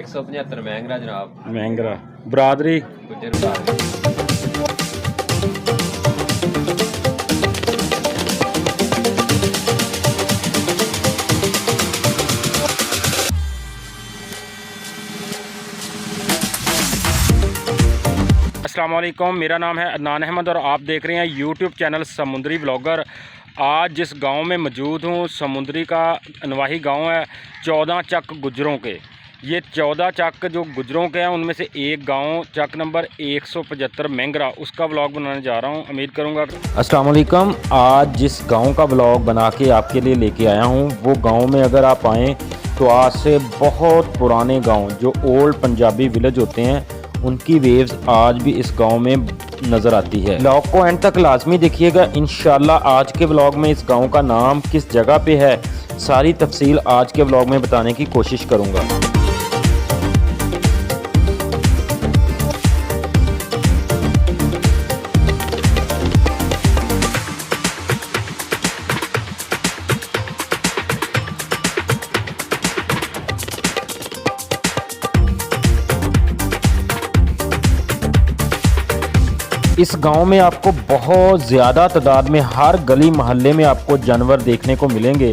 175 महंगरा जनाब। महंगरा बरादरी गुज्जर बरादरी। अस्सलाम वालेकुम, मेरा नाम है अदनान अहमद और आप देख रहे हैं यूट्यूब चैनल समुंदरी ब्लॉगर। आज जिस गांव में मौजूद हूं, समुंदरी का अनवाही गांव है। 14 चक गुजरों के, ये 14 चक जो गुजरों के हैं उनमें से एक गांव चक नंबर 175 महंगरा, उसका व्लॉग बनाने जा रहा हूं। उम्मीद करूंगा। अस्सलाम वालेकुम, आज जिस गांव का व्लॉग बना के आपके लिए लेके आया हूं, वो गांव में अगर आप आएँ तो आज से बहुत पुराने गाँव जो ओल्ड पंजाबी विलेज होते हैं उनकी वेव्स आज भी इस गांव में नज़र आती है। व्लॉग को एंड तक लाजमी देखिएगा। इंशाल्लाह आज के व्लॉग में इस गांव का नाम किस जगह पे है, सारी तफसील आज के व्लॉग में बताने की कोशिश करूंगा। इस गांव में आपको बहुत ज़्यादा तादाद में हर गली मोहल्ले में आपको जानवर देखने को मिलेंगे।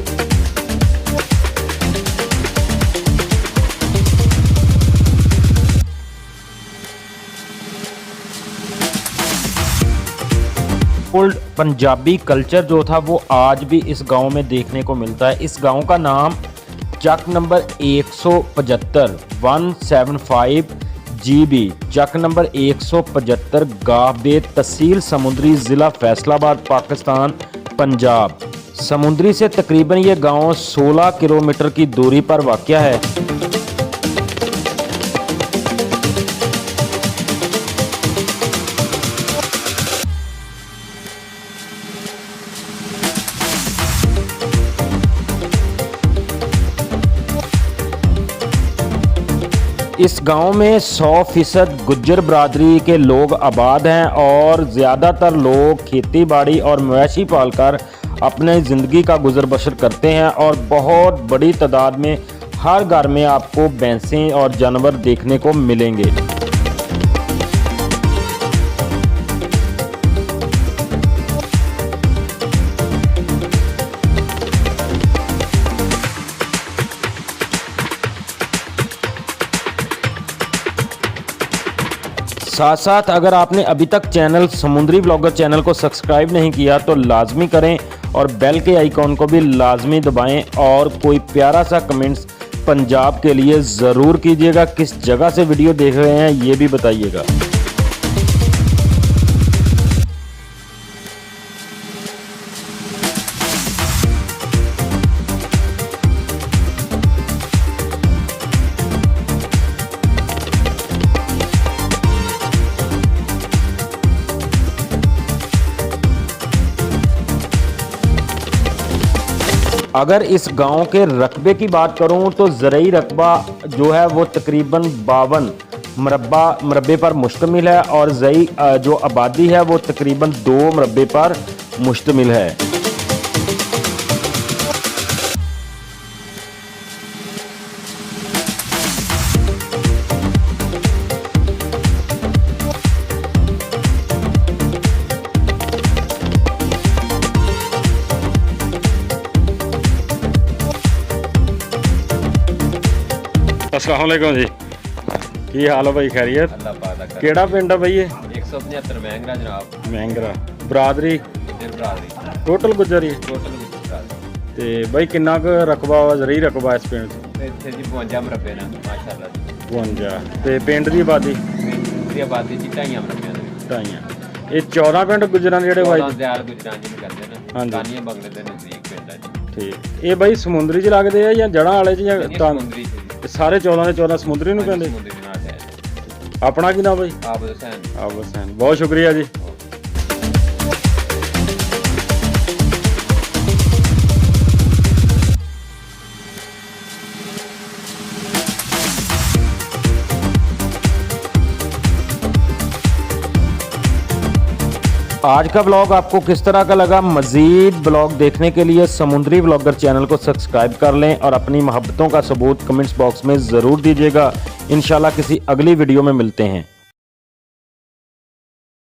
ओल्ड पंजाबी कल्चर जो था वो आज भी इस गांव में देखने को मिलता है। इस गांव का नाम चक नंबर 175 175 GB, चक नंबर 175 गाहबेद, तहसील समुंदरी, ज़िला फैसलाबाद, पाकिस्तान, पंजाब। समुंदरी से तकरीबन ये गांव 16 किलोमीटर की दूरी पर वाक़या है। इस गांव में 100% गुज्जर बरादरी के लोग आबाद हैं और ज़्यादातर लोग खेती बाड़ी और मवेशी पालकर अपने ज़िंदगी का गुजर बसर करते हैं और बहुत बड़ी तादाद में हर घर में आपको भैंसें और जानवर देखने को मिलेंगे। साथ साथ अगर आपने अभी तक चैनल समुंदरी ब्लॉगर चैनल को सब्सक्राइब नहीं किया तो लाजमी करें और बेल के आइकॉन को भी लाजमी दबाएं और कोई प्यारा सा कमेंट्स पंजाब के लिए ज़रूर कीजिएगा। किस जगह से वीडियो देख रहे हैं ये भी बताइएगा। अगर इस गांव के रकबे की बात करूं तो ज़रई रकबा जो है वो तकरीबन 52 मरबे पर मुश्तमिल है और ज़रई जो आबादी है वो तकरीबन 2 मरबे पर मुश्तमिल है। अस्सलाम वालेकुम जी, की हाल है भाई? खैरियत? अल्लाह पाक दा कर। केड़ा पिंड है भाई ये? 175 महंगरा जनाब। महंगरा बरादरी गुज्जर बरादरी। टोटल गुजर ही टोटल गुज्जर बरादरी ते भाई किन्ना क रकबा ज़रई रकबा इस पिंड च? इत्थे जी 52 मरबे ने माशाअल्लाह जी। 52 ते पिंड दी आबादी दी आबादी जी 2.5 मरबे ने। 2.5। ये 14 पिंड गुजरां जेहड़े भाई? 14 ज़्यादा गुजरां जी करदे ने। हाँ जी। कानिया बंगले दे नज़दीक पिंड है जी। ठीक। ये भाई समुंदरी च लगदे आ या जड़ा वाले च या समुंदरी जी। सारे 14 ਦੇ 14 ਸਮੁੰਦਰੀ ਨੂੰ ਕਹਿੰਦੇ? समुंदरी दे नाल है। ਆਪਣਾ ਕੀ ਨਾਮ ਬਾਈ? आबद हुसैन। ਆਬਦ ਹੁਸੈਨ, ਬਹੁਤ ਸ਼ੁਕਰੀਆ ਜੀ। आज का ब्लॉग आपको किस तरह का लगा? मज़ीद ब्लॉग देखने के लिए समुंदरी ब्लॉगर चैनल को सब्सक्राइब कर लें और अपनी मोहब्बतों का सबूत कमेंट्स बॉक्स में ज़रूर दीजिएगा। इंशाल्लाह किसी अगली वीडियो में मिलते हैं।